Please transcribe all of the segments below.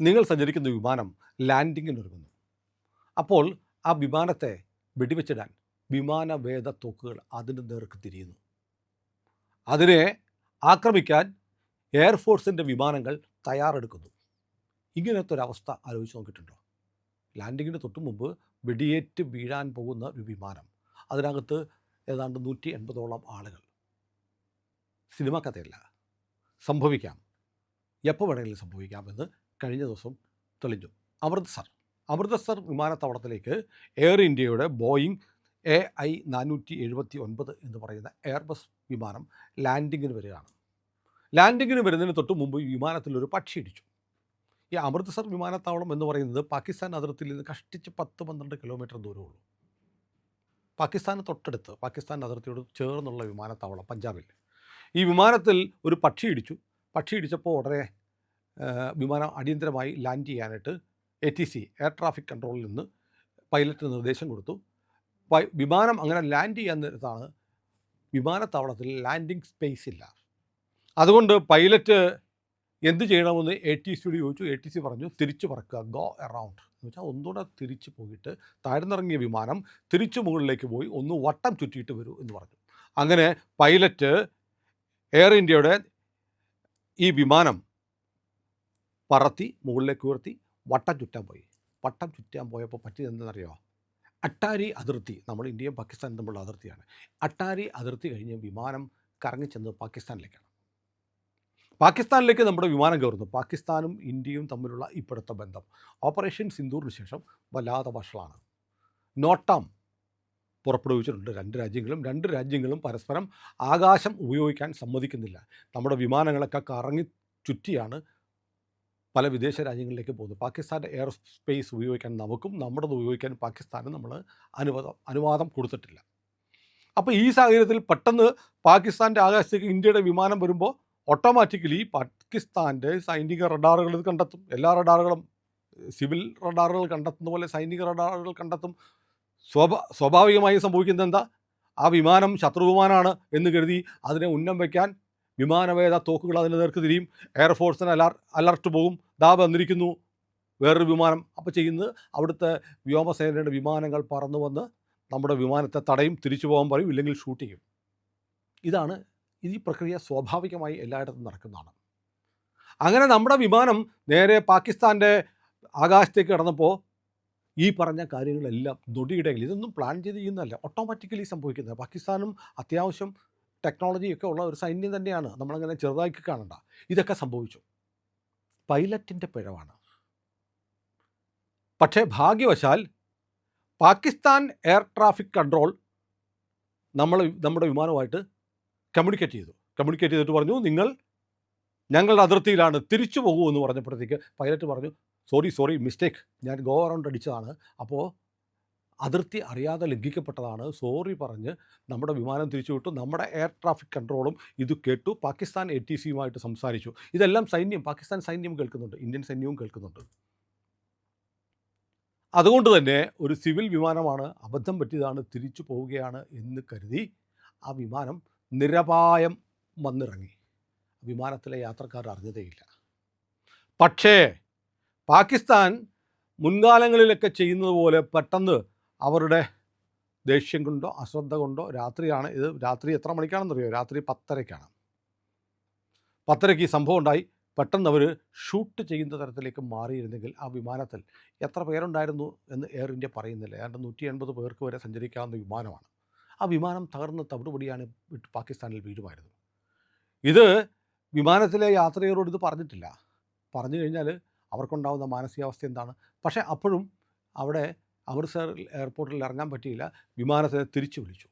നിങ്ങൾ സഞ്ചരിക്കുന്ന വിമാനം ലാൻഡിങ്ങിനൊരുങ്ങുന്നു. അപ്പോൾ ആ വിമാനത്തെ വെടിവെച്ചിടാൻ വിമാനവേധ തോക്കുകൾ അതിന് നേർക്ക് തിരിയുന്നു. അതിനെ ആക്രമിക്കാൻ എയർഫോഴ്സിൻ്റെ വിമാനങ്ങൾ തയ്യാറെടുക്കുന്നു. ഇങ്ങനത്തെ ഒരവസ്ഥ ആലോചിച്ച് നോക്കിയിട്ടുണ്ടോ? ലാൻഡിങ്ങിന് തൊട്ട് മുമ്പ് വെടിയേറ്റ് വീഴാൻ പോകുന്ന ഒരു വിമാനം, അതിനകത്ത് ഏതാണ്ട് 180ഓളം ആളുകൾ. സിനിമ കഥയല്ല, സംഭവിക്കാം, എപ്പോൾ വേണമെങ്കിലും സംഭവിക്കാമെന്ന് കഴിഞ്ഞ ദിവസം തെളിഞ്ഞു. അമൃത്സർ വിമാനത്താവളത്തിലേക്ക് എയർ ഇന്ത്യയുടെ ബോയിങ് AI 479 എന്ന് പറയുന്ന എയർബസ് വിമാനം ലാൻഡിങ്ങിന് വരികയാണ്. ലാൻഡിങ്ങിന് വരുന്നതിന് തൊട്ട് മുമ്പ് ഈ വിമാനത്തിലൊരു പക്ഷി ഇടിച്ചു. ഈ അമൃത്സർ വിമാനത്താവളം എന്ന് പറയുന്നത് പാകിസ്ഥാൻ അതിർത്തിയിൽ നിന്ന് കഷ്ടിച്ച് 10-12 കിലോമീറ്റർ ദൂരമുള്ളൂ. പാകിസ്ഥാന് തൊട്ടടുത്ത്, പാകിസ്ഥാൻ അതിർത്തിയോട് ചേർന്നുള്ള വിമാനത്താവളം പഞ്ചാബിൽ. ഈ വിമാനത്തിൽ ഒരു പക്ഷി ഇടിച്ചു. പക്ഷി ഇടിച്ചപ്പോൾ ഉടനെ വിമാനം അടിയന്തരമായി ലാൻഡ് ചെയ്യാനായിട്ട് ATC എയർ ട്രാഫിക് കൺട്രോളിൽ നിന്ന് പൈലറ്റിന് നിർദ്ദേശം കൊടുത്തു. വിമാനം അങ്ങനെ ലാൻഡ് ചെയ്യാൻ നേരത്താണ് വിമാനത്താവളത്തിൽ ലാൻഡിംഗ് സ്പേസ് ഇല്ല. അതുകൊണ്ട് പൈലറ്റ് എന്ത് ചെയ്യണമെന്ന് ATCയോട് ചോദിച്ചു. ATC പറഞ്ഞു തിരിച്ചു പറക്കുക, ഗോ അറൗണ്ട് എന്ന് വെച്ചാൽ ഒന്നുകൂടെ തിരിച്ചു പോയിട്ട് താഴ്ന്നിറങ്ങിയ വിമാനം തിരിച്ചു മുകളിലേക്ക് പോയി ഒന്ന് വട്ടം ചുറ്റിയിട്ട് വരൂ എന്ന് പറഞ്ഞു. അങ്ങനെ പൈലറ്റ് എയർ ഇന്ത്യയുടെ ഈ വിമാനം പറത്തി മുകളിലേക്ക് ഉയർത്തി വട്ടം ചുറ്റാൻ പോയി. വട്ടം ചുറ്റാൻ പോയപ്പോൾ പറ്റിയത് എന്താണെന്നറിയോ? അട്ടാരി അതിർത്തി, നമ്മൾ ഇന്ത്യയും പാകിസ്ഥാനും തമ്മിലുള്ള അതിർത്തിയാണ്. അട്ടാരി അതിർത്തി കഴിഞ്ഞ് വിമാനം കറങ്ങിച്ചെന്നത് പാകിസ്ഥാനിലേക്കാണ്. പാകിസ്ഥാനിലേക്ക് നമ്മുടെ വിമാനം കയറുന്നു. പാകിസ്ഥാനും ഇന്ത്യയും തമ്മിലുള്ള ഇപ്പോഴത്തെ ബന്ധം ഓപ്പറേഷൻ സിന്ദൂറിന് ശേഷം വല്ലാതെ വഷളാണ്. നോട്ടാം പുറപ്പെടുവിച്ചിട്ടുണ്ട് രണ്ട് രാജ്യങ്ങളും പരസ്പരം ആകാശം ഉപയോഗിക്കാൻ സമ്മതിക്കുന്നില്ല. നമ്മുടെ വിമാനങ്ങളൊക്കെ കറങ്ങി ചുറ്റിയാണ് പല വിദേശ രാജ്യങ്ങളിലേക്ക് പോകുന്നത്. പാകിസ്ഥാൻ്റെ എയർ സ്പേസ് ഉപയോഗിക്കാൻ നമുക്കും നമ്മുടേത് ഉപയോഗിക്കാൻ പാകിസ്ഥാനും നമ്മൾ അനുവാദം കൊടുത്തിട്ടില്ല. അപ്പോൾ ഈ സാഹചര്യത്തിൽ പെട്ടെന്ന് പാകിസ്ഥാൻ്റെ ആകാശത്തേക്ക് ഇന്ത്യയുടെ വിമാനം വരുമ്പോൾ ഓട്ടോമാറ്റിക്കലി പാകിസ്ഥാൻ്റെ സൈനിക റഡാറുകൾ ഇത് കണ്ടെത്തും. എല്ലാ റഡാറുകളും സിവിൽ റഡാറുകൾ കണ്ടെത്തുന്ന പോലെ സൈനിക റഡാറുകൾ കണ്ടെത്തും. സ്വാഭാവികമായി സംഭവിക്കുന്നത് എന്താ? ആ വിമാനം ശത്രു വിമാനമാണ് എന്ന് കരുതി അതിനെ ഉന്നം വയ്ക്കാൻ വിമാനവേധ തോക്കുകൾ അതിന് നേർക്ക് തിരിയും. എയർഫോഴ്സിന് അലർട്ട് പോകും, ദാ വന്നിരിക്കുന്നു വേറൊരു വിമാനം. അപ്പോൾ ചെയ്യുന്നത് അവിടുത്തെ വ്യോമസേനയുടെ വിമാനങ്ങൾ പറന്നു വന്ന് നമ്മുടെ വിമാനത്തെ തടയും, തിരിച്ചു പോകാൻ പറയും, ഇല്ലെങ്കിൽ ഷൂട്ട് ചെയ്യും. ഇതാണ് ഈ പ്രക്രിയ സ്വാഭാവികമായി എല്ലായിടത്തും നടക്കുന്നതാണ്. അങ്ങനെ നമ്മുടെ വിമാനം നേരെ പാകിസ്ഥാൻ്റെ ആകാശത്തേക്ക് കടന്നപ്പോൾ ഈ പറഞ്ഞ കാര്യങ്ങളെല്ലാം നൊടിയിടയിൽ, ഇതൊന്നും പ്ലാൻ ചെയ്ത് ചെയ്യുന്നതല്ല, ഓട്ടോമാറ്റിക്കലി സംഭവിക്കുന്നത്. പാകിസ്ഥാനും അത്യാവശ്യം ടെക്നോളജിയൊക്കെ ഉള്ള ഒരു സൈന്യം തന്നെയാണ്, നമ്മളങ്ങനെ ചെറുതാക്കി കാണണ്ട. ഇതൊക്കെ സംഭവിച്ചു, പൈലറ്റിൻ്റെ പിഴവാണ്. പക്ഷേ ഭാഗ്യവശാൽ പാകിസ്ഥാൻ എയർ ട്രാഫിക് കൺട്രോൾ നമ്മുടെ വിമാനവുമായിട്ട് കമ്മ്യൂണിക്കേറ്റ് ചെയ്തിട്ട് പറഞ്ഞു, നിങ്ങൾ ഞങ്ങളുടെ അതിർത്തിയിലാണ്, തിരിച്ചു പോകൂ എന്ന് പറഞ്ഞപ്പോഴത്തേക്ക് പൈലറ്റ് പറഞ്ഞു സോറി മിസ്റ്റേക്ക്, ഞാൻ ഗോ അറൗണ്ട് അടിച്ചതാണ്, അപ്പോൾ അതിർത്തി അറിയാതെ ലംഘിക്കപ്പെട്ടതാണ്, സോറി പറഞ്ഞ് നമ്മുടെ വിമാനം തിരിച്ചു വിട്ടു. നമ്മുടെ എയർ ട്രാഫിക് കൺട്രോളും ഇത് കേട്ടു, പാകിസ്ഥാൻ ATCയുമായിട്ട് സംസാരിച്ചു. ഇതെല്ലാം പാകിസ്ഥാൻ സൈന്യം കേൾക്കുന്നുണ്ട്, ഇന്ത്യൻ സൈന്യവും കേൾക്കുന്നുണ്ട്. അതുകൊണ്ട് തന്നെ ഒരു സിവിൽ വിമാനമാണ്, അബദ്ധം പറ്റിയതാണ്, തിരിച്ചു പോവുകയാണ് എന്ന് കരുതി ആ വിമാനം നിരപായം വന്നിറങ്ങി. വിമാനത്തിലെ യാത്രക്കാർ അറിഞ്ഞതേയില്ല. പക്ഷേ പാകിസ്ഥാൻ മുൻകാലങ്ങളിലൊക്കെ ചെയ്യുന്നത് പോലെ പെട്ടെന്ന് അവരുടെ ദേഷ്യം കൊണ്ടോ അശ്രദ്ധ കൊണ്ടോ, രാത്രി എത്ര മണിക്കാണെന്നറിയോ? രാത്രി 10:30-ക്കാണ്. 10:30-ക്ക് ഈ സംഭവം ഉണ്ടായി. പെട്ടെന്ന് അവർ ഷൂട്ട് ചെയ്യുന്ന തരത്തിലേക്ക് മാറിയിരുന്നെങ്കിൽ ആ വിമാനത്തിൽ എത്ര പേരുണ്ടായിരുന്നു എന്ന് എയർ ഇന്ത്യ പറയുന്നില്ല. ഏതാണ്ട് 180 പേർക്ക് വരെ സഞ്ചരിക്കാവുന്ന വിമാനമാണ്. ആ വിമാനം തകർന്ന് തവിടുപൊടിയാണ് പാകിസ്ഥാനിൽ വീഴുമായിരുന്നു. ഇത് വിമാനത്തിലെ യാത്രികരോട് ഇത് പറഞ്ഞിട്ടില്ല. പറഞ്ഞു കഴിഞ്ഞാൽ അവർക്കുണ്ടാകുന്ന മാനസികാവസ്ഥ എന്താണ്? പക്ഷേ അപ്പോഴും അവിടെ അമൃത്സർ എയർപോർട്ടിൽ ഇറങ്ങാൻ പറ്റിയില്ല. വിമാനത്തെ തിരിച്ചു വിളിച്ചു.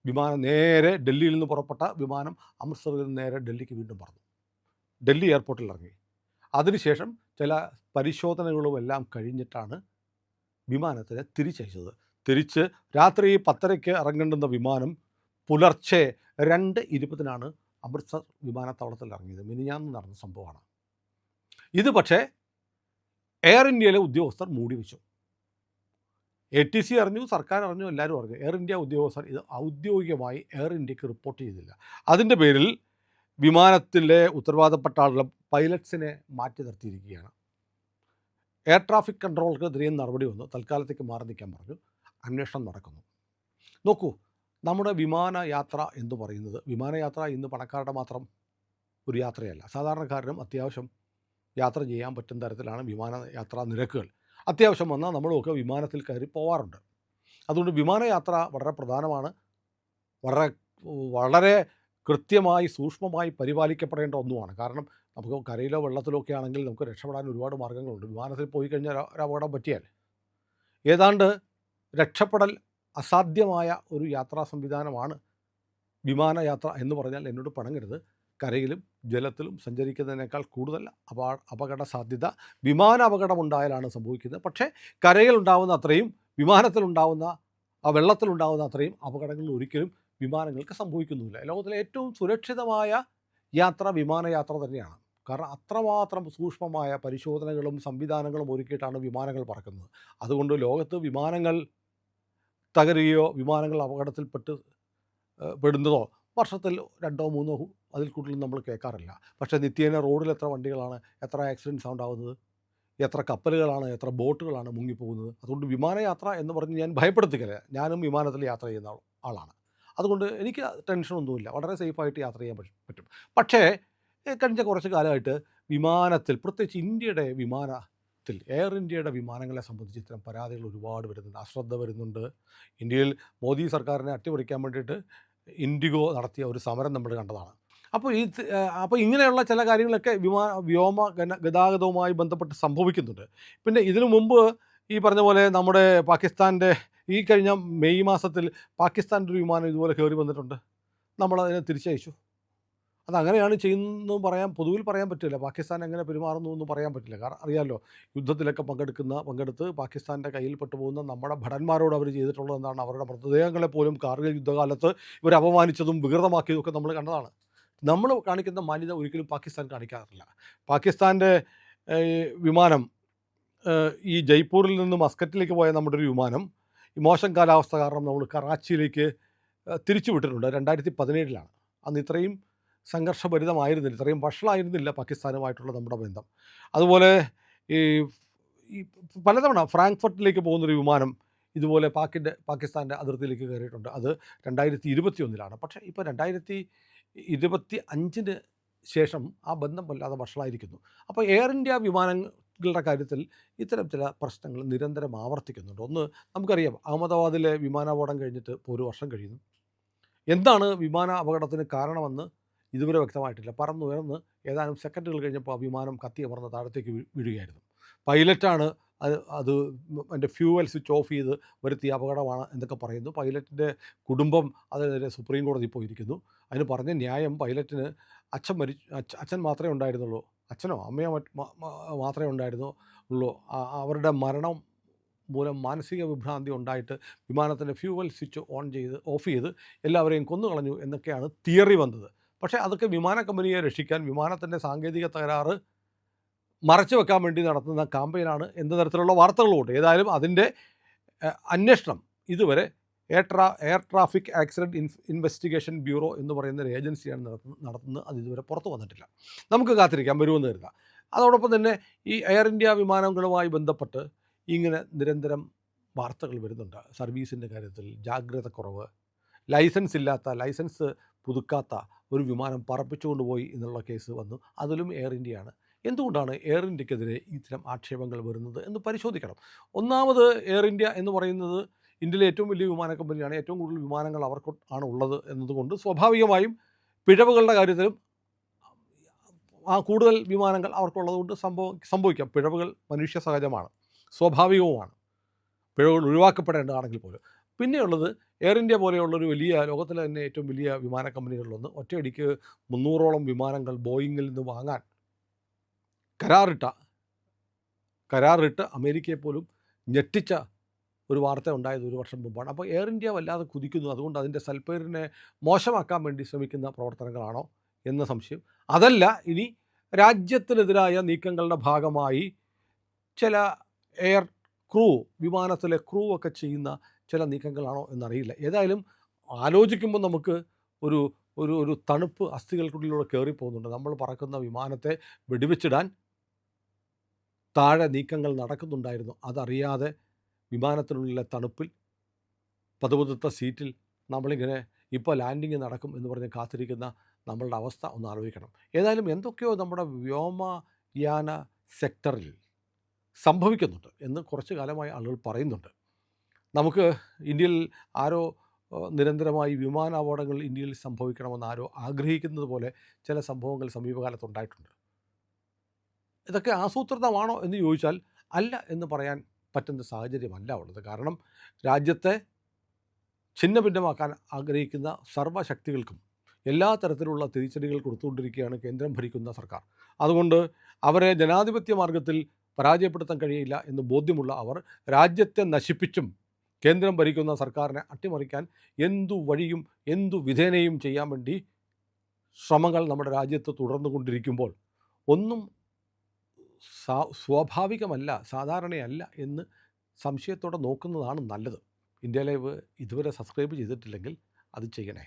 വിമാനം നേരെ ഡൽഹിയിൽ നിന്ന് പുറപ്പെട്ട വിമാനം അമൃത്സറിൽ നിന്ന് നേരെ ഡൽഹിക്ക് വീണ്ടും പറന്നു. ഡൽഹി എയർപോർട്ടിൽ ഇറങ്ങി. അതിനുശേഷം ചില പരിശോധനകളും എല്ലാം കഴിഞ്ഞിട്ടാണ് വിമാനത്തിനെ തിരിച്ചയച്ചത്. തിരിച്ച് രാത്രി 10:30-ക്ക് ഇറങ്ങേണ്ടുന്ന വിമാനം പുലർച്ചെ 2:20-നാണ് അമൃത്സർ വിമാനത്താവളത്തിൽ ഇറങ്ങിയത്. മിനിഞ്ഞാന്ന് നടന്ന സംഭവമാണ് ഇത്. പക്ഷേ എയർ ഇന്ത്യയിലെ ഉദ്യോഗസ്ഥർ മൂടി വെച്ചു. ATC അറിഞ്ഞു, സർക്കാർ അറിഞ്ഞു, എല്ലാവരും അറിഞ്ഞു. എയർ ഇന്ത്യ ഉദ്യോഗസ്ഥർ ഇത് ഔദ്യോഗികമായി എയർ ഇന്ത്യക്ക് റിപ്പോർട്ട് ചെയ്തില്ല. അതിൻ്റെ പേരിൽ വിമാനത്തിലെ ഉത്തരവാദപ്പെട്ട ആളുകൾ പൈലറ്റ്സിനെ മാറ്റി നിർത്തിയിരിക്കുകയാണ്. എയർ ട്രാഫിക് കൺട്രോളർക്കെതിരെയും നടപടി വന്നു. തൽക്കാലത്തേക്ക് മാറി നിൽക്കാൻ പറഞ്ഞു. അന്വേഷണം നടക്കുന്നു. നോക്കൂ, നമ്മുടെ വിമാനയാത്ര എന്ന് പറയുന്നത്, വിമാനയാത്ര ഇന്ന് പണക്കാരുടെ മാത്രം ഒരു യാത്രയല്ല. സാധാരണക്കാരനും അത്യാവശ്യം യാത്ര ചെയ്യാൻ പറ്റുന്ന തരത്തിലാണ് വിമാനയാത്രാ നിരക്കുകൾ. അത്യാവശ്യം വന്നാൽ നമ്മളുമൊക്കെ വിമാനത്തിൽ കയറി പോവാറുണ്ട്. അതുകൊണ്ട് വിമാനയാത്ര വളരെ പ്രധാനമാണ്. വളരെ വളരെ കൃത്യമായി സൂക്ഷ്മമായി പരിപാലിക്കപ്പെടേണ്ട ഒന്നുമാണ്. കാരണം നമുക്ക് കരയിലോ വെള്ളത്തിലോ ഒക്കെ ആണെങ്കിൽ നമുക്ക് രക്ഷപ്പെടാൻ ഒരുപാട് മാർഗ്ഗങ്ങളുണ്ട്. വിമാനത്തിൽ പോയി കഴിഞ്ഞാൽ ഒരു അപകടം പറ്റിയാൽ ഏതാണ്ട് രക്ഷപ്പെടൽ അസാധ്യമായ ഒരു യാത്രാ സംവിധാനമാണ് വിമാനയാത്ര എന്ന് പറഞ്ഞാൽ എന്നോട് പിണങ്ങരുത്. കരയിലും ജലത്തിലും സഞ്ചരിക്കുന്നതിനേക്കാൾ കൂടുതൽ അപകട സാധ്യത വിമാനാപകടമുണ്ടായാലാണ് സംഭവിക്കുന്നത്. പക്ഷേ കരയിലുണ്ടാവുന്ന അത്രയും, വിമാനത്തിലുണ്ടാവുന്ന വെള്ളത്തിലുണ്ടാവുന്ന അത്രയും അപകടങ്ങൾ ഒരിക്കലും വിമാനങ്ങൾക്ക് സംഭവിക്കുന്നുമില്ല. ലോകത്തിലെ ഏറ്റവും സുരക്ഷിതമായ യാത്ര വിമാനയാത്ര തന്നെയാണ്. കാരണം അത്രമാത്രം സൂക്ഷ്മമായ പരിശോധനകളും സംവിധാനങ്ങളും ഒരുക്കിയിട്ടാണ് വിമാനങ്ങൾ പറക്കുന്നത്. അതുകൊണ്ട് ലോകത്ത് വിമാനങ്ങൾ തകരുകയോ വിമാനങ്ങൾ പെടുന്നതോ വർഷത്തിൽ 2 3 അതിൽ കൂടുതൽ നമ്മൾ കേൾക്കാറില്ല. പക്ഷേ നിത്യേന റോഡിൽ എത്ര വണ്ടികളാണ്, എത്ര ആക്സിഡൻറ്റ്സ് ഉണ്ടാകുന്നത്, എത്ര കപ്പലുകളാണ്, എത്ര ബോട്ടുകളാണ് മുങ്ങിപ്പോകുന്നത്. അതുകൊണ്ട് വിമാനയാത്ര എന്ന് പറഞ്ഞ് ഞാൻ ഭയപ്പെടുത്തുകയില്ല. ഞാനും വിമാനത്തിൽ യാത്ര ചെയ്യുന്ന ആളാണ്. അതുകൊണ്ട് എനിക്ക് ടെൻഷനൊന്നുമില്ല. വളരെ സേഫായിട്ട് യാത്ര ചെയ്യാൻ പറ്റും. പക്ഷേ കഴിഞ്ഞ കുറച്ച് കാലമായിട്ട് വിമാനത്തിൽ, പ്രത്യേകിച്ച് ഇന്ത്യയുടെ വിമാനത്തിൽ, എയർ ഇന്ത്യയുടെ വിമാനങ്ങളെ സംബന്ധിച്ച് ഇത്തരം പരാതികൾ ഒരുപാട് വരുന്നുണ്ട്. അശ്രദ്ധ വരുന്നുണ്ട്. ഇന്ത്യയിൽ മോദി സർക്കാരിനെ അട്ടിമറിക്കാൻ വേണ്ടിയിട്ട് ഇൻഡിഗോ നടത്തിയ ഒരു സമരം നമ്മൾ കണ്ടതാണ്. അപ്പോൾ ഇങ്ങനെയുള്ള ചില കാര്യങ്ങളൊക്കെ വ്യോമ ഗതാഗതവുമായി ബന്ധപ്പെട്ട് സംഭവിക്കുന്നുണ്ട്. പിന്നെ ഇതിനു മുമ്പ് ഈ പറഞ്ഞ പോലെ നമ്മുടെ പാകിസ്ഥാൻ്റെ ഈ കഴിഞ്ഞ മെയ് മാസത്തിൽ പാകിസ്ഥാൻ്റെ ഒരു വിമാനം ഇതുപോലെ കയറി വന്നിട്ടുണ്ട്. നമ്മളതിനെ തിരിച്ചയച്ചു. അതങ്ങനെയാണ് ചെയ്യുന്നതെന്ന് പൊതുവിൽ പറയാൻ പറ്റില്ല. പാകിസ്ഥാൻ എങ്ങനെ പെരുമാറുന്നു എന്ന് പറയാൻ പറ്റില്ല. കാരണം അറിയാമല്ലോ, യുദ്ധത്തിലൊക്കെ പങ്കെടുത്ത് പാകിസ്ഥാൻ്റെ കയ്യിൽ പെട്ടുപോകുന്ന നമ്മുടെ ഭടന്മാരോട് അവർ ചെയ്തിട്ടുള്ളത് എന്താണ്? അവരുടെ മൃതദേഹങ്ങളെ പോലും കാർഗിൽ യുദ്ധകാലത്ത് ഇവർ അപമാനിച്ചതും വികൃതമാക്കിയതൊക്കെ നമ്മൾ കണ്ടതാണ്. നമ്മൾ കാണിക്കുന്ന മാന്യത ഒരിക്കലും പാകിസ്ഥാൻ കാണിക്കാറില്ല. പാകിസ്ഥാൻ്റെ വിമാനം, ഈ ജയ്പൂരിൽ നിന്ന് മസ്കറ്റിലേക്ക് പോയ നമ്മുടെ ഒരു വിമാനം ഈ മോശം കാലാവസ്ഥ കാരണം നമ്മൾ കറാച്ചിയിലേക്ക് തിരിച്ചു വിട്ടിട്ടുണ്ട്. 2017 അന്ന് ഇത്രയും സംഘർഷഭരിതമായിരുന്നില്ല, ഇത്രയും വഷളായിരുന്നില്ല പാകിസ്ഥാനുമായിട്ടുള്ള നമ്മുടെ ബന്ധം. അതുപോലെ ഈ പലതവണ ഫ്രാങ്ക്ഫർട്ടിലേക്ക് പോകുന്നൊരു വിമാനം ഇതുപോലെ പാകിസ്ഥാൻ്റെ അതിർത്തിയിലേക്ക് കയറിയിട്ടുണ്ട്. അത് 2021 പക്ഷേ ഇപ്പോൾ 2025 ശേഷം ആ ബന്ധം വല്ലാതെ വഷളായിരിക്കുന്നു. അപ്പോൾ എയർ ഇന്ത്യ വിമാനങ്ങളുടെ കാര്യത്തിൽ ഇത്തരം ചില പ്രശ്നങ്ങൾ നിരന്തരം ആവർത്തിക്കുന്നുണ്ട്. ഒന്ന്, നമുക്കറിയാം, അഹമ്മദാബാദിലെ വിമാനാപകടം കഴിഞ്ഞിട്ട് ഇപ്പോൾ 1 വർഷം കഴിയുന്നു. എന്താണ് വിമാന അപകടത്തിന് കാരണമെന്ന് ഇതുവരെ വ്യക്തമായിട്ടില്ല. പറന്നുയർന്ന് ഏതാനും സെക്കൻഡുകൾ കഴിഞ്ഞപ്പോൾ ആ വിമാനം കത്തിയമർന്ന് താഴത്തേക്ക് വീഴുകയായിരുന്നു. പൈലറ്റാണ് അത് അതിൻ്റെ ഫ്യൂവൽ സ്വിച്ച് ഓഫ് ചെയ്ത് വരുത്തിയ അപകടമാണ് എന്നൊക്കെ പറയുന്നു. പൈലറ്റിൻ്റെ കുടുംബം അതിനെതിരെ സുപ്രീം കോടതി പോയിരിക്കുന്നു. അതിന് പറഞ്ഞ ന്യായം, പൈലറ്റിന് അച്ഛൻ മാത്രമേ ഉണ്ടായിരുന്നുള്ളൂ, അച്ഛനോ അമ്മയോ മാത്രമേ ഉണ്ടായിരുന്നുള്ളൂ. അവരുടെ മരണം മൂലം മാനസിക വിഭ്രാന്തി ഉണ്ടായിട്ട് വിമാനത്തിൻ്റെ ഫ്യൂവൽ സ്വിച്ച് ഓഫ് ചെയ്ത് എല്ലാവരെയും കൊന്നുകളഞ്ഞു എന്നൊക്കെയാണ് തിയറി വന്നത്. പക്ഷേ അതൊക്കെ വിമാന കമ്പനിയെ രക്ഷിക്കാൻ, വിമാനത്തിൻ്റെ സാങ്കേതിക തകരാറ് മറച്ചു വെക്കാൻ വേണ്ടി നടത്തുന്ന ക്യാമ്പയിനാണ് എന്ന തരത്തിലുള്ള വാർത്തകളുമുണ്ട്. ഏതായാലും അതിൻ്റെ അന്വേഷണം ഇതുവരെ air traffic accident investigation bureau എന്ന് പറയുന്ന ഒരു ഏജൻസിയാണ് നടത്തുന്നത്. അത് ഇതുവരെ പുറത്തു വന്നിട്ടില്ല. നമുക്ക് കാത്തിരിക്കാം, വരുമെന്ന് കരുതാം. അതോടൊപ്പം തന്നെ ഈ എയർ ഇന്ത്യ വിമാനങ്ങളുമായി ബന്ധപ്പെട്ട് ഇങ്ങനെ നിരന്തരം വാർത്തകൾ വരുന്നുണ്ട്. സർവീസിൻ്റെ കാര്യത്തിൽ ജാഗ്രതക്കുറവ്, ലൈസൻസ് പുതുക്കാത്ത ഒരു വിമാനം പറപ്പിച്ചുകൊണ്ട് പോയി എന്നുള്ള കേസ് വന്നു. അതിലും എയർ ഇന്ത്യയാണ്. എന്തുകൊണ്ടാണ് എയർ ഇന്ത്യക്കെതിരെ ഇത്തരം ആക്ഷേപങ്ങൾ വരുന്നത് എന്ന് പരിശോധിക്കണം. ഒന്നാമത്, എയർ ഇന്ത്യ എന്ന് പറയുന്നത് ഇന്ത്യയിലെ ഏറ്റവും വലിയ വിമാന കമ്പനിയാണ്. ഏറ്റവും കൂടുതൽ വിമാനങ്ങൾ അവർക്ക് ആണ് ഉള്ളത് എന്നതുകൊണ്ട് സ്വാഭാവികമായും പിഴവുകളുടെ കാര്യത്തിലും കൂടുതൽ വിമാനങ്ങൾ അവർക്കുള്ളതുകൊണ്ട് സംഭവിക്കാം. പിഴവുകൾ മനുഷ്യ സഹജമാണ്, സ്വാഭാവികവുമാണ്. പിഴവുകൾ ഒഴിവാക്കപ്പെടേണ്ടതാണെങ്കിൽ പോലും. പിന്നെയുള്ളത്, എയർ ഇന്ത്യ പോലെയുള്ളൊരു വലിയ, ലോകത്തിലെ തന്നെ ഏറ്റവും വലിയ വിമാന കമ്പനികളിലൊന്ന് ഒറ്റയടിക്ക് 300ഓളം വിമാനങ്ങൾ ബോയിങ്ങിൽ നിന്ന് വാങ്ങാൻ കരാറിട്ട് അമേരിക്കയെ പോലും ഞെട്ടിച്ച ഒരു വാർത്ത ഉണ്ടായത് 1 വർഷം മുമ്പാണ്. അപ്പോൾ എയർ ഇന്ത്യ വല്ലാതെ കുതിക്കുന്നു. അതുകൊണ്ട് അതിൻ്റെ സൽപ്പേരിനെ മോശമാക്കാൻ വേണ്ടി ശ്രമിക്കുന്ന പ്രവർത്തനങ്ങളാണോ എന്ന സംശയം. അതല്ല, ഇനി രാജ്യത്തിനെതിരായ നീക്കങ്ങളുടെ ഭാഗമായി ചില വിമാനത്തിലെ ക്രൂ ഒക്കെ ചെയ്യുന്ന ചില നീക്കങ്ങളാണോ എന്നറിയില്ല. ഏതായാലും ആലോചിക്കുമ്പോൾ നമുക്ക് ഒരു തണുപ്പ് അസ്ഥികൾക്കുള്ളിലൂടെ കയറിപ്പോകുന്നുണ്ട്. നമ്മൾ പറക്കുന്ന വിമാനത്തെ വെടിവെച്ചിടാൻ താഴെ നീക്കങ്ങൾ നടക്കുന്നുണ്ടായിരുന്നു. അതറിയാതെ വിമാനത്തിനുള്ളിലെ തണുപ്പിൽ പതുപതുത്ത സീറ്റിൽ നമ്മളിങ്ങനെ ഇപ്പോൾ ലാൻഡിങ് നടക്കും എന്ന് പറഞ്ഞ് കാത്തിരിക്കുന്ന നമ്മളുടെ അവസ്ഥ ഒന്ന് ആലോചിക്കണം. ഏതായാലും എന്തൊക്കെയോ നമ്മുടെ വ്യോമയാന സെക്ടറിൽ സംഭവിക്കുന്നുണ്ട് എന്ന് കുറച്ച് കാലമായി ആളുകൾ പറയുന്നുണ്ട്. നമുക്ക് ഇന്ത്യയിൽ ആരോ നിരന്തരമായി വിമാനാപകടങ്ങൾ ഇന്ത്യയിൽ സംഭവിക്കണമെന്ന് ആരോ ആഗ്രഹിക്കുന്നത് പോലെ ചില സംഭവങ്ങൾ സമീപകാലത്തുണ്ടായിട്ടുണ്ട്. ഇതൊക്കെ ആസൂത്രിതമാണോ എന്ന് ചോദിച്ചാൽ അല്ല എന്ന് പറയാൻ പറ്റുന്ന സാഹചര്യമല്ല ഉള്ളത്. കാരണം രാജ്യത്തെ ഛിന്നഭിന്നമാക്കാൻ ആഗ്രഹിക്കുന്ന സർവ്വശക്തികൾക്കും എല്ലാ തരത്തിലുള്ള തിരിച്ചടികൾ കൊടുത്തുകൊണ്ടിരിക്കുകയാണ് കേന്ദ്രം ഭരിക്കുന്ന സർക്കാർ. അതുകൊണ്ട് അവരെ ജനാധിപത്യ മാർഗത്തിൽ പരാജയപ്പെടുത്താൻ കഴിയില്ല എന്ന് ബോധ്യമുള്ള അവർ രാജ്യത്തെ നശിപ്പിച്ചും കേന്ദ്രം ഭരിക്കുന്ന സർക്കാരിനെ അട്ടിമറിക്കാൻ എന്തു വഴിയും എന്തു വിധേനയും ചെയ്യാൻ വേണ്ടി ശ്രമങ്ങൾ നമ്മുടെ രാജ്യത്ത് തുടർന്നുകൊണ്ടിരിക്കുമ്പോൾ ഒന്നും സ്വാഭാവികമല്ല, സാധാരണയല്ല എന്ന് സംശയത്തോടെ നോക്കുന്നതാണ് നല്ലത്. ഇന്ത്യ ലൈവ് ഇതുവരെ സബ്സ്ക്രൈബ് ചെയ്തിട്ടില്ലെങ്കിൽ അത് ചെയ്യണേ.